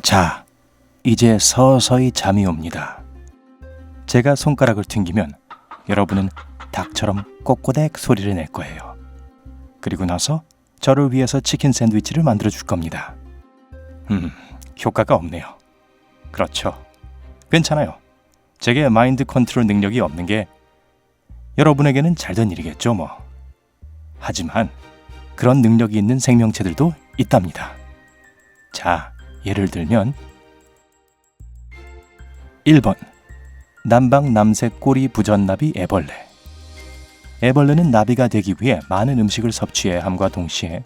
자, 이제 서서히 잠이 옵니다. 제가 손가락을 튕기면 여러분은 닭처럼 꼬꼬댁 소리를 낼 거예요. 그리고 나서 저를 위해서 치킨 샌드위치를 만들어 줄 겁니다. 효과가 없네요. 그렇죠. 괜찮아요. 제게 마인드 컨트롤 능력이 없는 게 여러분에게는 잘된 일이겠죠, 뭐. 하지만 그런 능력이 있는 생명체들도 있답니다. 자, 예를 들면 1번 남방 남색 꼬리 부전나비 애벌레. 애벌레는 나비가 되기 위해 많은 음식을 섭취해야 함과 동시에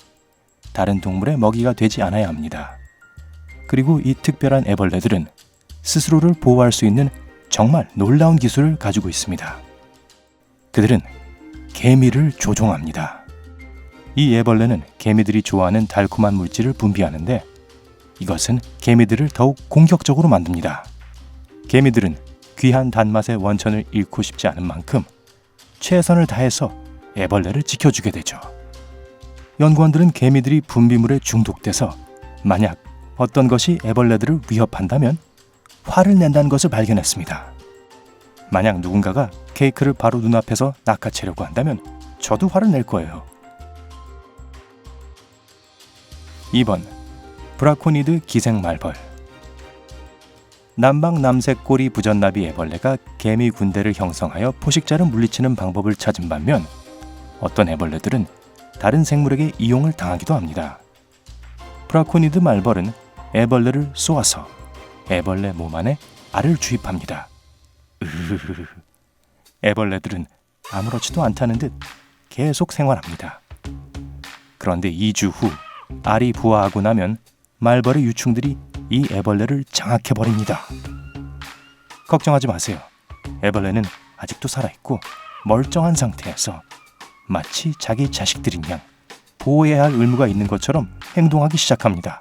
다른 동물의 먹이가 되지 않아야 합니다. 그리고 이 특별한 애벌레들은 스스로를 보호할 수 있는 정말 놀라운 기술을 가지고 있습니다. 그들은 개미를 조종합니다. 이 애벌레는 개미들이 좋아하는 달콤한 물질을 분비하는데 이것은 개미들을 더욱 공격적으로 만듭니다. 개미들은 귀한 단맛의 원천을 잃고 싶지 않은 만큼 최선을 다해서 애벌레를 지켜주게 되죠. 연구원들은 개미들이 분비물에 중독돼서 만약 어떤 것이 애벌레들을 위협한다면 화를 낸다는 것을 발견했습니다. 만약 누군가가 케이크를 바로 눈앞에서 낚아채려고 한다면 저도 화를 낼 거예요. 2번 브라코니드 기생말벌. 남방 남색 꼬리 부전나비 애벌레가 개미 군대를 형성하여 포식자를 물리치는 방법을 찾은 반면 어떤 애벌레들은 다른 생물에게 이용을 당하기도 합니다. 브라코니드 말벌은 애벌레를 쏘아서 애벌레 몸 안에 알을 주입합니다. 애벌레들은 아무렇지도 않다는 듯 계속 생활합니다. 그런데 2주 후 알이 부화하고 나면 말벌의 유충들이 이 애벌레를 장악해버립니다. 걱정하지 마세요. 애벌레는 아직도 살아있고 멀쩡한 상태에서 마치 자기 자식들인 양 보호해야 할 의무가 있는 것처럼 행동하기 시작합니다.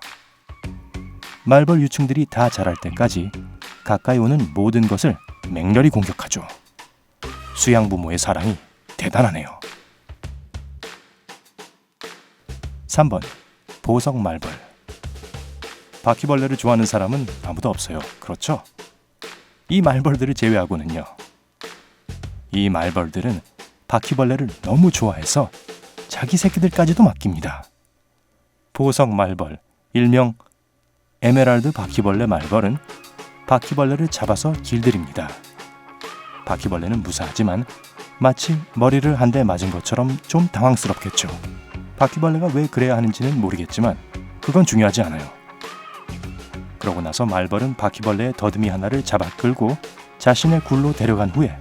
말벌 유충들이 다 자랄 때까지 가까이 오는 모든 것을 맹렬히 공격하죠. 수양부모의 사랑이 대단하네요. 3번 보석말벌. 바퀴벌레를 좋아하는 사람은 아무도 없어요. 그렇죠? 이 말벌들을 제외하고는요. 이 말벌들은 바퀴벌레를 너무 좋아해서 자기 새끼들까지도 맡깁니다. 보석말벌, 일명 에메랄드 바퀴벌레 말벌은 바퀴벌레를 잡아서 길들입니다. 바퀴벌레는 무사하지만 마치 머리를 한 대 맞은 것처럼 좀 당황스럽겠죠. 바퀴벌레가 왜 그래야 하는지는 모르겠지만 그건 중요하지 않아요. 그러고 나서 말벌은 바퀴벌레의 더듬이 하나를 잡아 끌고 자신의 굴로 데려간 후에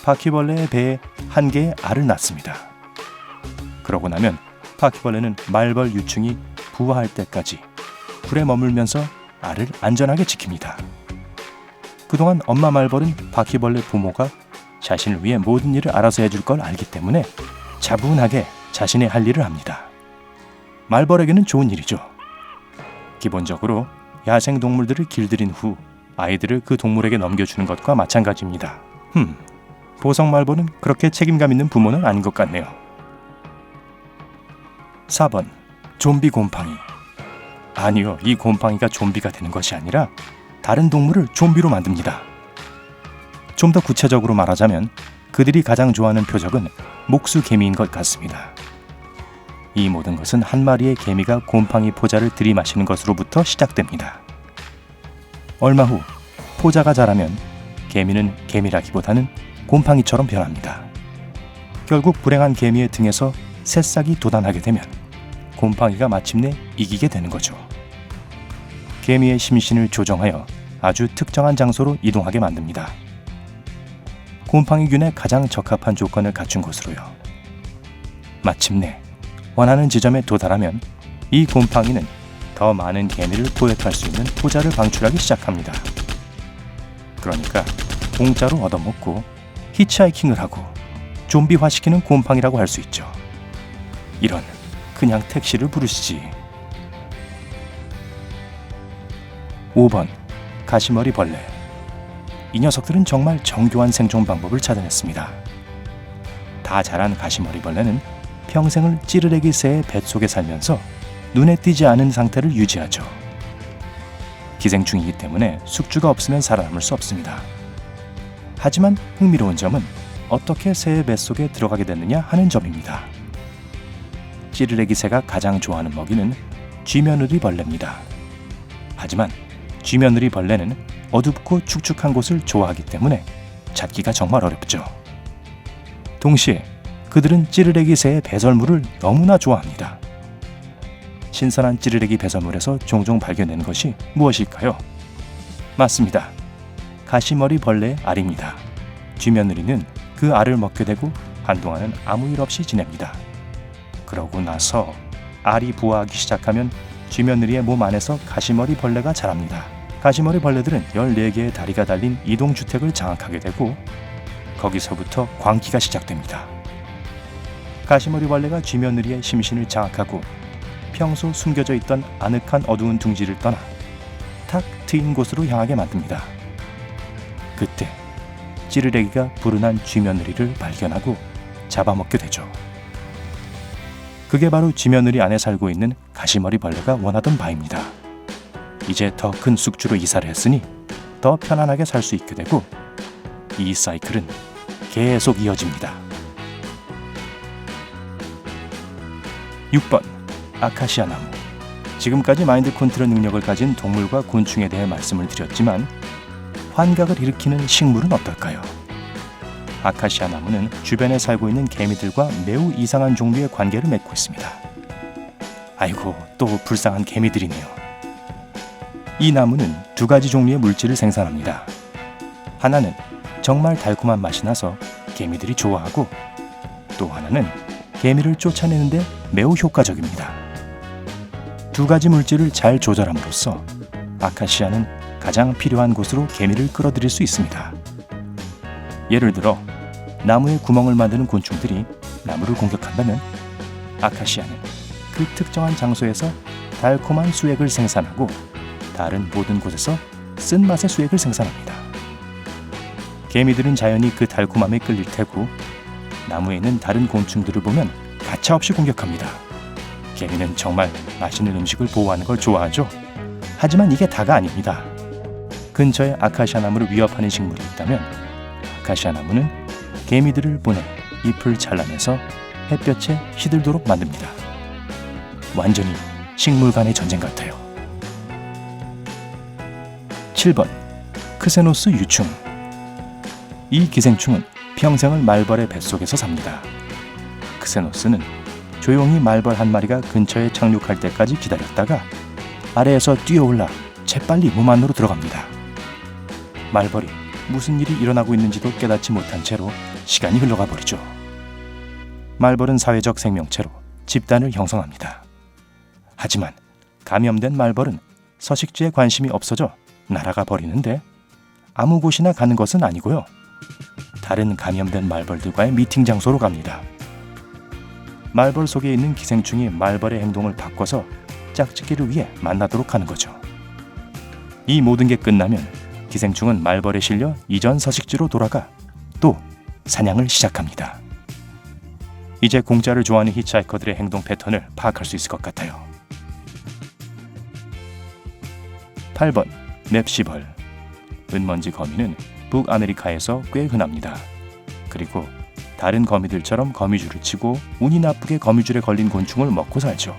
바퀴벌레의 배에 한 개의 알을 낳습니다. 그러고 나면 바퀴벌레는 말벌 유충이 부화할 때까지 굴에 머물면서 알을 안전하게 지킵니다. 그동안 엄마 말벌은 바퀴벌레 부모가 자신을 위해 모든 일을 알아서 해줄 걸 알기 때문에 차분하게 자신의 할 일을 합니다. 말벌에게는 좋은 일이죠. 기본적으로 야생동물들을 길들인 후 아이들을 그 동물에게 넘겨주는 것과 마찬가지입니다. 보석말벌은 그렇게 책임감 있는 부모는 아닌 것 같네요. 4번 좀비 곰팡이. 아니요, 이 곰팡이가 좀비가 되는 것이 아니라 다른 동물을 좀비로 만듭니다. 좀 더 구체적으로 말하자면 그들이 가장 좋아하는 표적은 목수개미인 것 같습니다. 이 모든 것은 한 마리의 개미가 곰팡이 포자를 들이마시는 것으로부터 시작됩니다. 얼마 후 포자가 자라면 개미는 개미라기보다는 곰팡이처럼 변합니다. 결국 불행한 개미의 등에서 새싹이 돋아나게 되면 곰팡이가 마침내 이기게 되는 거죠. 개미의 심신을 조정하여 아주 특정한 장소로 이동하게 만듭니다. 곰팡이균에 가장 적합한 조건을 갖춘 곳으로요. 마침내 원하는 지점에 도달하면 이 곰팡이는 더 많은 개미를 포획할 수 있는 포자를 방출하기 시작합니다. 그러니까 공짜로 얻어먹고 히치하이킹을 하고 좀비화시키는 곰팡이라고 할 수 있죠. 이런, 그냥 택시를 부르시지. 5번 가시머리 벌레. 이 녀석들은 정말 정교한 생존 방법을 찾아냈습니다. 다 자란 가시머리 벌레는 평생을 찌르레기 새의 뱃속에 살면서 눈에 띄지 않은 상태를 유지하죠. 기생충이기 때문에 숙주가 없으면 살아남을 수 없습니다. 하지만 흥미로운 점은 어떻게 새의 뱃속에 들어가게 됐느냐 하는 점입니다. 찌르레기 새가 가장 좋아하는 먹이는 쥐며느리 벌레입니다. 하지만 쥐며느리 벌레는 어둡고 축축한 곳을 좋아하기 때문에 찾기가 정말 어렵죠. 동시에 그들은 찌르레기 새의 배설물을 너무나 좋아합니다. 신선한 찌르레기 배설물에서 종종 발견되는 것이 무엇일까요? 맞습니다. 가시머리 벌레의 알입니다. 쥐며느리는 그 알을 먹게 되고 한동안은 아무 일 없이 지냅니다. 그러고 나서 알이 부화하기 시작하면 쥐며느리의 몸 안에서 가시머리 벌레가 자랍니다. 가시머리 벌레들은 14개의 다리가 달린 이동주택을 장악하게 되고 거기서부터 광기가 시작됩니다. 가시머리 벌레가 쥐며느리의 심신을 장악하고 평소 숨겨져 있던 아늑한 어두운 둥지를 떠나 탁 트인 곳으로 향하게 만듭니다. 그때 찌르레기가 불운한 쥐며느리를 발견하고 잡아먹게 되죠. 그게 바로 쥐며느리 안에 살고 있는 가시머리 벌레가 원하던 바입니다. 이제 더 큰 숙주로 이사를 했으니 더 편안하게 살 수 있게 되고 이 사이클은 계속 이어집니다. 6번 아카시아 나무. 지금까지 마인드 컨트롤 능력을 가진 동물과 곤충에 대해 말씀을 드렸지만 환각을 일으키는 식물은 어떨까요? 아카시아 나무는 주변에 살고 있는 개미들과 매우 이상한 종류의 관계를 맺고 있습니다. 아이고, 또 불쌍한 개미들이네요. 이 나무는 2가지 종류의 물질을 생산합니다. 하나는 정말 달콤한 맛이 나서 개미들이 좋아하고 또 하나는 개미를 쫓아내는데 매우 효과적입니다. 2가지 물질을 잘 조절함으로써 아카시아는 가장 필요한 곳으로 개미를 끌어들일 수 있습니다. 예를 들어 나무에 구멍을 만드는 곤충들이 나무를 공격한다면 아카시아는 그 특정한 장소에서 달콤한 수액을 생산하고 다른 모든 곳에서 쓴맛의 수액을 생산합니다. 개미들은 자연히 그 달콤함에 끌릴 테고 나무에 있는 다른 곤충들을 보면 가차없이 공격합니다. 개미는 정말 맛있는 음식을 보호하는 걸 좋아하죠. 하지만 이게 다가 아닙니다. 근처에 아카시아 나무를 위협하는 식물이 있다면 아카시아 나무는 개미들을 보내 잎을 잘라내서 햇볕에 시들도록 만듭니다. 완전히 식물 간의 전쟁 같아요. 7번 크세노스 유충. 이 기생충은 평생을 말벌의 뱃속에서 삽니다. 크세노스는 조용히 말벌 한 마리가 근처에 착륙할 때까지 기다렸다가 아래에서 뛰어올라 재빨리 몸 안으로 들어갑니다. 말벌이 무슨 일이 일어나고 있는지도 깨닫지 못한 채로 시간이 흘러가 버리죠. 말벌은 사회적 생명체로 집단을 형성합니다. 하지만 감염된 말벌은 서식지에 관심이 없어져 날아가 버리는데 아무 곳이나 가는 것은 아니고요. 다른 감염된 말벌들과의 미팅 장소로 갑니다. 말벌 속에 있는 기생충이 말벌의 행동을 바꿔서 짝짓기를 위해 만나도록 하는 거죠. 이 모든 게 끝나면 기생충은 말벌에 실려 이전 서식지로 돌아가 또 사냥을 시작합니다. 이제 공짜를 좋아하는 히치하이커들의 행동 패턴을 파악할 수 있을 것 같아요. 8번 넵시벌. 은먼지 거미는 북아메리카에서 꽤 흔합니다. 그리고 다른 거미들처럼 거미줄을 치고 운이 나쁘게 거미줄에 걸린 곤충을 먹고 살죠.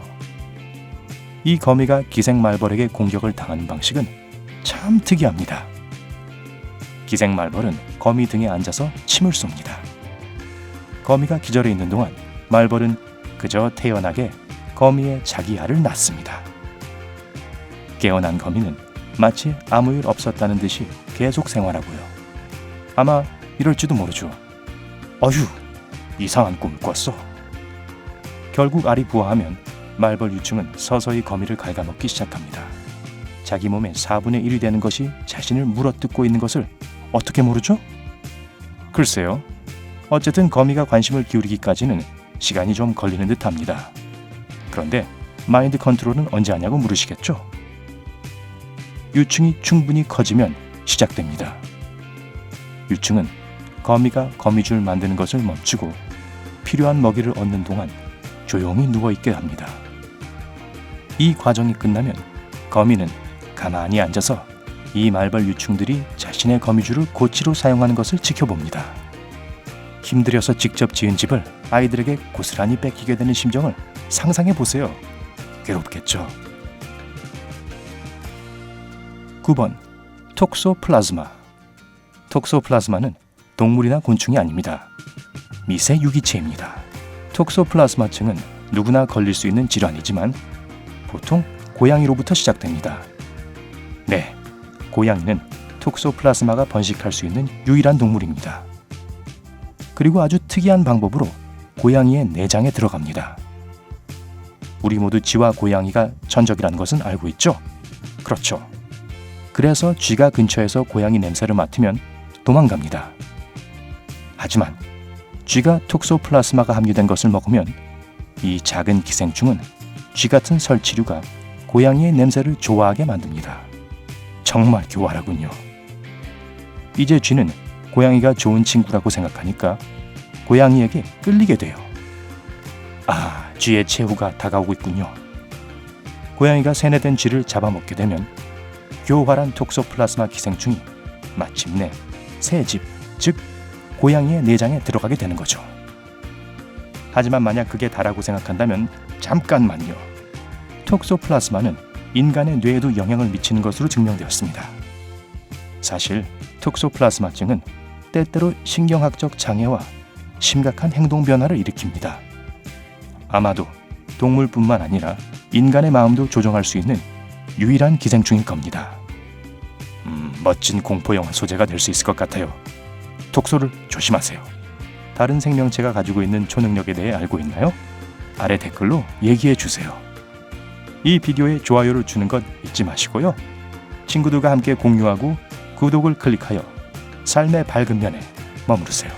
이 거미가 기생말벌에게 공격을 당하는 방식은 참 특이합니다. 기생말벌은 거미 등에 앉아서 침을 쏩니다. 거미가 기절해 있는 동안 말벌은 그저 태연하게 거미의 자기 알을 낳습니다. 깨어난 거미는 마치 아무 일 없었다는 듯이 계속 생활하고요. 아마 이럴지도 모르죠. 어휴, 이상한 꿈을 꿨어. 결국 알이 부화하면 말벌 유충은 서서히 거미를 갉아먹기 시작합니다. 자기 몸의 4분의 1이 되는 것이 자신을 물어뜯고 있는 것을 어떻게 모르죠? 글쎄요. 어쨌든 거미가 관심을 기울이기까지는 시간이 좀 걸리는 듯합니다. 그런데 마인드 컨트롤은 언제 하냐고 물으시겠죠? 유충이 충분히 커지면 시작됩니다. 유충은 거미가 거미줄 만드는 것을 멈추고 필요한 먹이를 얻는 동안 조용히 누워있게 합니다. 이 과정이 끝나면 거미는 가만히 앉아서 이 말벌 유충들이 자신의 거미줄을 고치로 사용하는 것을 지켜봅니다. 힘들여서 직접 지은 집을 아이들에게 고스란히 뺏기게 되는 심정을 상상해 보세요. 괴롭겠죠. 9번 톡소플라즈마. 톡소플라즈마는 동물이나 곤충이 아닙니다. 미세 유기체입니다. 톡소플라즈마증은 누구나 걸릴 수 있는 질환이지만 보통 고양이로부터 시작됩니다. 네, 고양이는 톡소플라즈마가 번식할 수 있는 유일한 동물입니다. 그리고 아주 특이한 방법으로 고양이의 내장에 들어갑니다. 우리 모두 쥐와 고양이가 천적이라는 것은 알고 있죠? 그렇죠. 그래서 쥐가 근처에서 고양이 냄새를 맡으면 도망갑니다. 하지만 쥐가 톡소플라즈마가 함유된 것을 먹으면 이 작은 기생충은 쥐 같은 설치류가 고양이의 냄새를 좋아하게 만듭니다. 정말 교활하군요. 이제 쥐는 고양이가 좋은 친구라고 생각하니까 고양이에게 끌리게 돼요. 아, 쥐의 최후가 다가오고 있군요. 고양이가 세뇌된 쥐를 잡아먹게 되면 교활한 톡소플라즈마 기생충이 마침내 새 집, 즉 고양이의 내장에 들어가게 되는 거죠. 하지만 만약 그게 다라고 생각한다면 잠깐만요. 톡소플라즈마는 인간의 뇌에도 영향을 미치는 것으로 증명되었습니다. 사실 톡소플라즈마증은 때때로 신경학적 장애와 심각한 행동 변화를 일으킵니다. 아마도 동물뿐만 아니라 인간의 마음도 조종할 수 있는 유일한 기생충일 겁니다. 멋진 공포영화 소재가 될 수 있을 것 같아요. 톡소를 조심하세요. 다른 생명체가 가지고 있는 초능력에 대해 알고 있나요? 아래 댓글로 얘기해 주세요. 이 비디오에 좋아요를 주는 것 잊지 마시고요. 친구들과 함께 공유하고 구독을 클릭하여 삶의 밝은 면에 머무르세요.